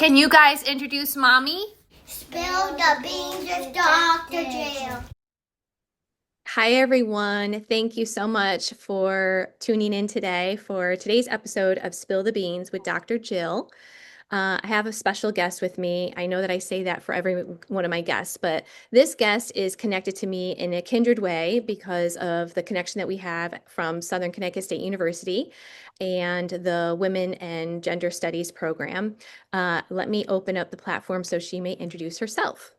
Can you guys introduce Mommy? Spill the beans with Dr. Jill. Hi, everyone. Thank you so much for tuning in today for today's episode of Spill the Beans with Dr. Jill. I have a special guest with me. I know that I say that for every one of my guests, but this guest is connected to me in a kindred way because of the connection that we have from Southern Connecticut State University and the Women and Gender Studies program. Let me open up the platform so she may introduce herself.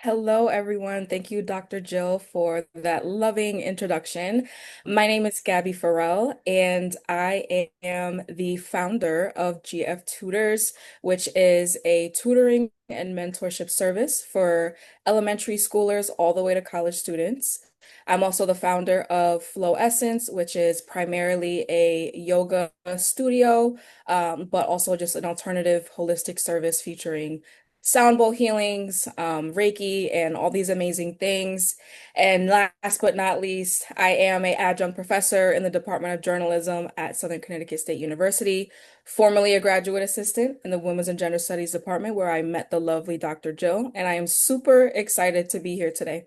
Hello, everyone. Thank you, Dr. Jill, for that loving introduction. My name is Gabby Ferrell, and I am the founder of GF Tutors, which is a tutoring and mentorship service for elementary schoolers all the way to college students. I'm also the founder of Flow Essence, which is primarily a yoga studio, but also just an alternative holistic service featuring sound bowl healings, Reiki, and all these amazing things. And last but not least, I am an adjunct professor in the Department of Journalism at Southern Connecticut State University, formerly a graduate assistant in the Women's and Gender Studies Department, where I met the lovely Dr. Jill. And I am super excited to be here today.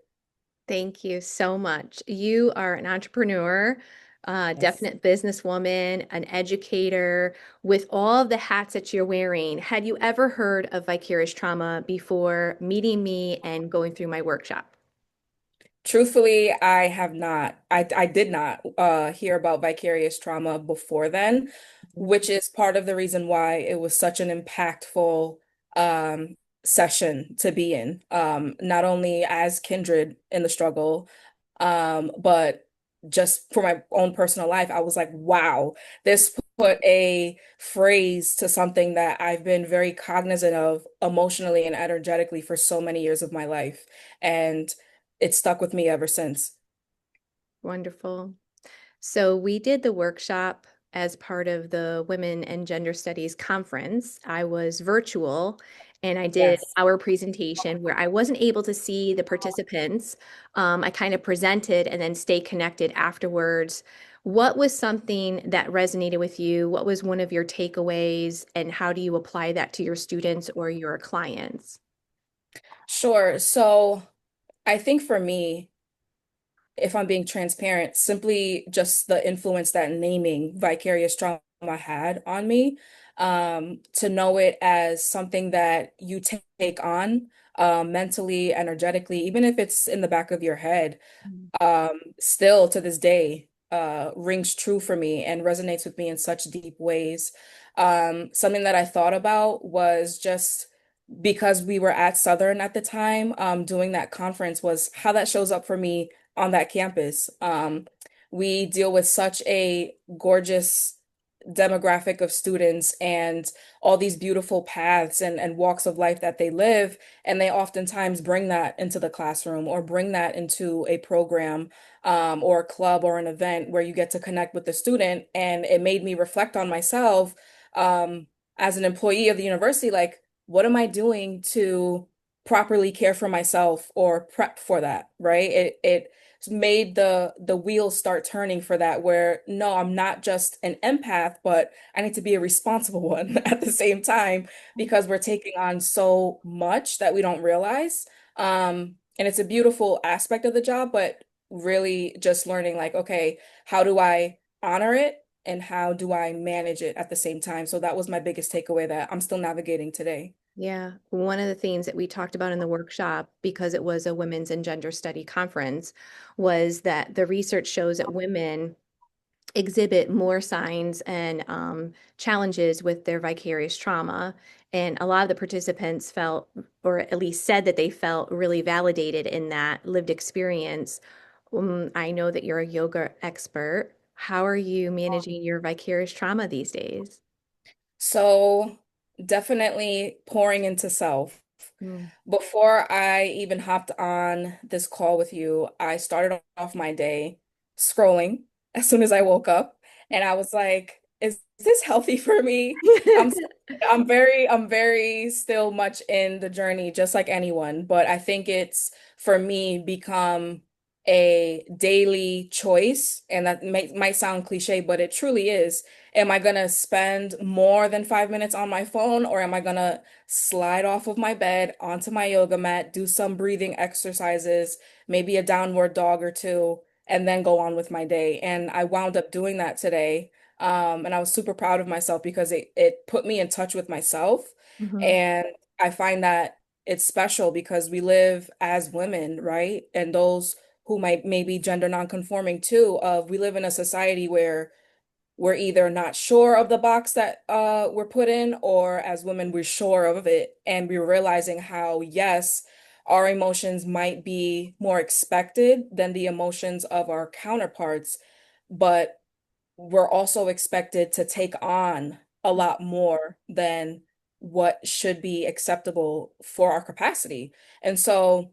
Thank you so much. You are an entrepreneur, Yes. definite businesswoman, an educator with all of the hats that you're wearing. Had you ever heard of vicarious trauma before meeting me and going through my workshop? Truthfully, I have not. I did not hear about vicarious trauma before then, which is part of the reason why it was such an impactful um, session to be in. Not only as kindred in the struggle, but just for my own personal life, I was like, wow, this put a phrase to something that I've been very cognizant of emotionally and energetically for so many years of my life. And it's stuck with me ever since. Wonderful. So we did the workshop as part of the Women and Gender Studies conference. I was virtual and I did Yes. our presentation where I wasn't able to see the participants. I kind of presented and then stay connected afterwards. What was something that resonated with you? What was one of your takeaways, and how do you apply that to your students or your clients? Sure. So I think for me, if I'm being transparent, simply just the influence that naming vicarious trauma had on me, to know it as something that you take on mentally, energetically, even if it's in the back of your head, still to this day rings true for me and resonates with me in such deep ways. Something that I thought about was just because we were at Southern at the time, doing that conference was how that shows up for me on that campus. We deal with such a gorgeous demographic of students and all these beautiful paths and walks of life that they live. And they oftentimes bring that into the classroom or bring that into a program or a club or an event where you get to connect with the student. And it made me reflect on myself as an employee of the university, like, what am I doing to properly care for myself or prep for that, right? It made the wheels start turning for that, where no, I'm not just an empath, but I need to be a responsible one at the same time because we're taking on so much that we don't realize. And it's a beautiful aspect of the job, but really just learning like, okay, how do I honor it and how do I manage it at the same time? So that was my biggest takeaway that I'm still navigating today. Yeah, one of the themes that we talked about in the workshop, because it was a women's and gender study conference, was that the research shows that women exhibit more signs and challenges with their vicarious trauma. And a lot of the participants felt, or at least said that they felt really validated in that lived experience. I know that you're a yoga expert. How are you managing your vicarious trauma these days? So definitely pouring into self. Mm. Before I even hopped on this call with you, I started off my day scrolling as soon as I woke up, and I was like, is this healthy for me? I'm I'm very still much in the journey, just like anyone, but I think it's for me become a daily choice, and that might sound cliche, but it truly is. Am I gonna spend more than 5 minutes on my phone, or am I gonna slide off of my bed onto my yoga mat, do some breathing exercises, maybe a downward dog or two, and then go on with my day? And I wound up doing that today. And I was super proud of myself because it put me in touch with myself. Hmm. And I find that it's special because we live as women, right? And those who might maybe gender nonconforming too, of we live in a society where we're either not sure of the box that we're put in, or as women we're sure of it, and we're realizing how, yes, our emotions might be more expected than the emotions of our counterparts, but we're also expected to take on a lot more than what should be acceptable for our capacity. And so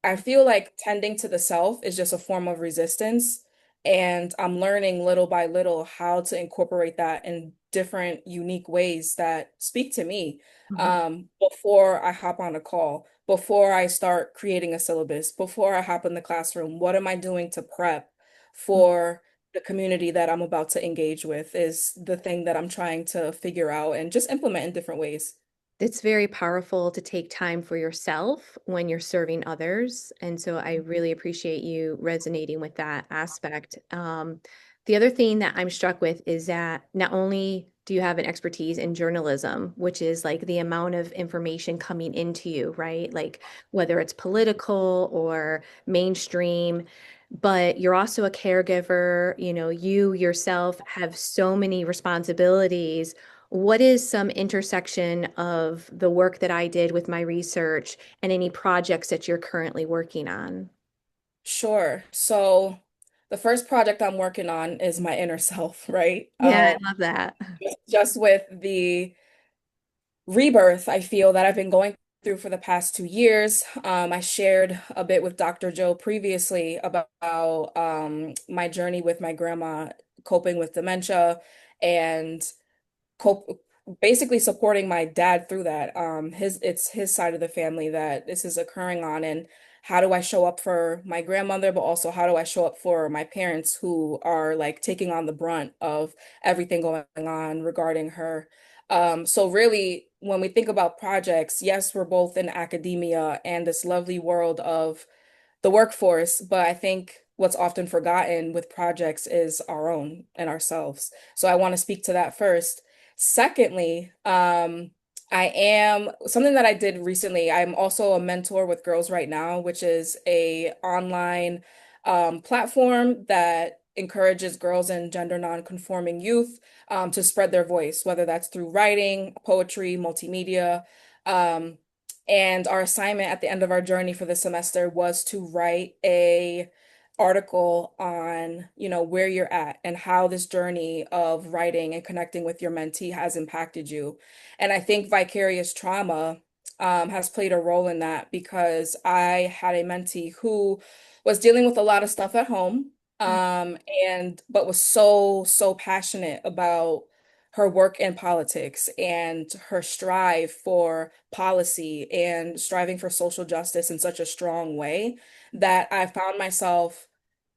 I feel like tending to the self is just a form of resistance. And I'm learning little by little how to incorporate that in different unique ways that speak to me. Hmm. Before I hop on a call, before I start creating a syllabus, before I hop in the classroom, what am I doing to prep for the community that I'm about to engage with is the thing that I'm trying to figure out and just implement in different ways. It's very powerful to take time for yourself when you're serving others. And so I really appreciate you resonating with that aspect. The other thing that I'm struck with is that not only do you have an expertise in journalism, which is like the amount of information coming into you, right? Like whether it's political or mainstream, but you're also a caregiver. You yourself have so many responsibilities. What is some intersection of the work that I did with my research and any projects that you're currently working on? Sure. So the first project I'm working on is my inner self, right? Yeah, I love that. Just with the rebirth I feel that I've been going through for the past 2 years. I shared a bit with Dr. Joe previously about my journey with my grandma coping with dementia and cope basically supporting my dad through that. It's his side of the family that this is occurring on, and how do I show up for my grandmother, but also how do I show up for my parents who are like taking on the brunt of everything going on regarding her. So really, when we think about projects, yes, we're both in academia and this lovely world of the workforce, but I think what's often forgotten with projects is our own and ourselves. So I want to speak to that first. Secondly, I am something that I did recently. I'm also a mentor with Girls Right Now, which is a online platform that encourages girls and gender non-conforming youth to spread their voice, whether that's through writing, poetry, multimedia. Um, and our assignment at the end of our journey for the semester was to write a article on, where you're at and how this journey of writing and connecting with your mentee has impacted you. And I think vicarious trauma has played a role in that because I had a mentee who was dealing with a lot of stuff at home, and but was so passionate about her work in politics and her strive for policy and striving for social justice in such a strong way that I found myself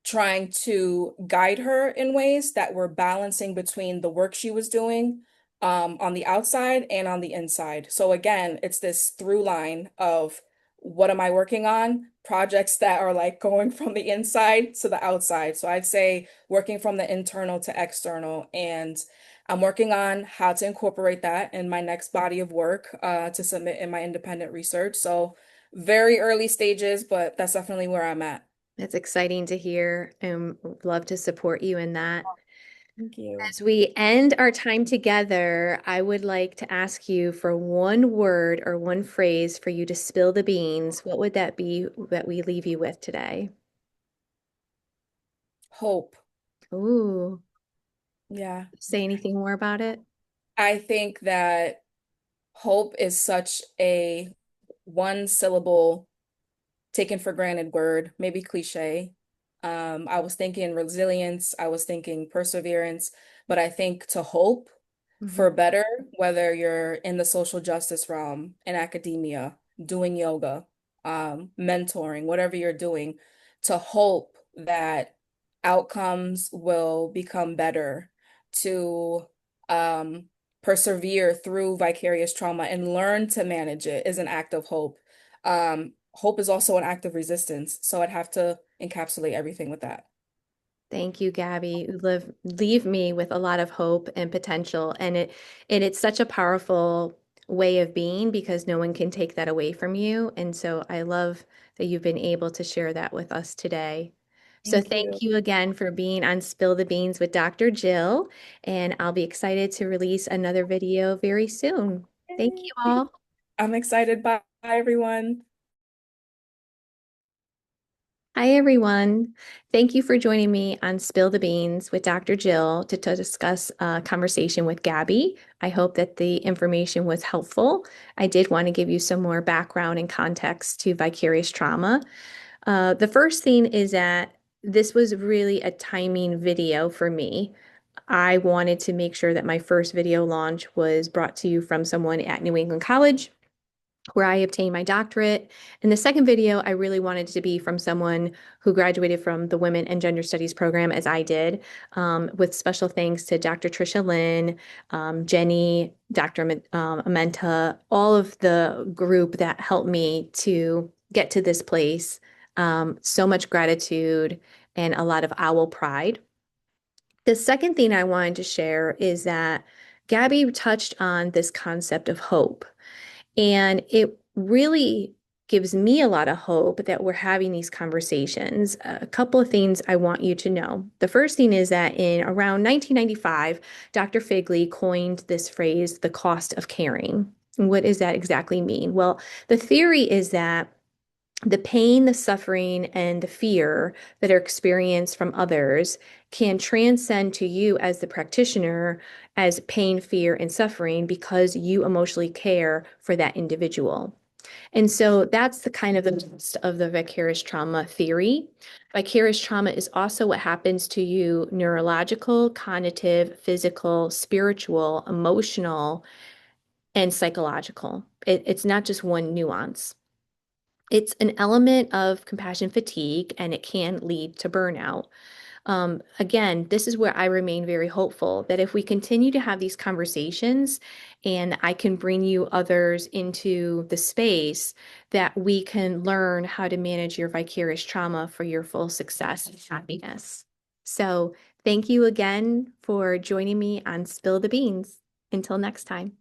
trying to guide her in ways that were balancing between the work she was doing on the outside and on the inside. So again, it's this through line of what am I working on? Projects that are like going from the inside to the outside. So I'd say working from the internal to external. And I'm working on how to incorporate that in my next body of work to submit in my independent research. So very early stages, but that's definitely where I'm at. It's exciting to hear and love to support you in that. Thank you. As we end our time together, I would like to ask you for one word or one phrase for you to spill the beans. What would that be that we leave you with today? Hope. Ooh, Yeah. say anything more about it? I think that hope is such a one syllable taken for granted word, maybe cliche. I was thinking resilience, I was thinking perseverance, but I think to hope Mhm. for better, whether you're in the social justice realm, in academia, doing yoga, mentoring, whatever you're doing, to hope that outcomes will become better, to um, persevere through vicarious trauma and learn to manage it is an act of hope. Hope is also an act of resistance. So I'd have to encapsulate everything with that. Thank you, Gabby. You leave me with a lot of hope and potential, and it's such a powerful way of being because no one can take that away from you. And so I love that you've been able to share that with us today. So Thank thank you. you again for being on Spill the Beans with Dr. Jill, and I'll be excited to release another video very soon. Thank you Yay. all. I'm excited. Bye, everyone. Hi, everyone. Thank you for joining me on Spill the Beans with Dr. Jill to discuss a conversation with Gabby. I hope that the information was helpful. I did want to give you some more background and context to vicarious trauma. The first thing is that this was really a timing video for me. I wanted to make sure that my first video launch was brought to you from someone at New England College, where I obtained my doctorate. And the second video, I really wanted to be from someone who graduated from the Women and Gender Studies program, as I did, with special thanks to Dr. Tricia Lynn, Jenny, Dr. Amenta, all of the group that helped me to get to this place. So much gratitude and a lot of owl pride. The second thing I wanted to share is that Gabby touched on this concept of hope. And it really gives me a lot of hope that we're having these conversations. A couple of things I want you to know. The first thing is that in around 1995, Dr. Figley coined this phrase, the cost of caring. What does that exactly mean? Well, the theory is that the pain, the suffering, and the fear that are experienced from others can transcend to you as the practitioner as pain, fear, and suffering because you emotionally care for that individual. And so that's the kind of the gist of the vicarious trauma theory. Vicarious trauma is also what happens to you neurological, cognitive, physical, spiritual, emotional, and psychological. It's not just one nuance. It's an element of compassion fatigue and it can lead to burnout. Again, this is where I remain very hopeful that if we continue to have these conversations and I can bring you others into the space, that we can learn how to manage your vicarious trauma for your full success and happiness. So, thank you again for joining me on Spill the Beans. Until next time.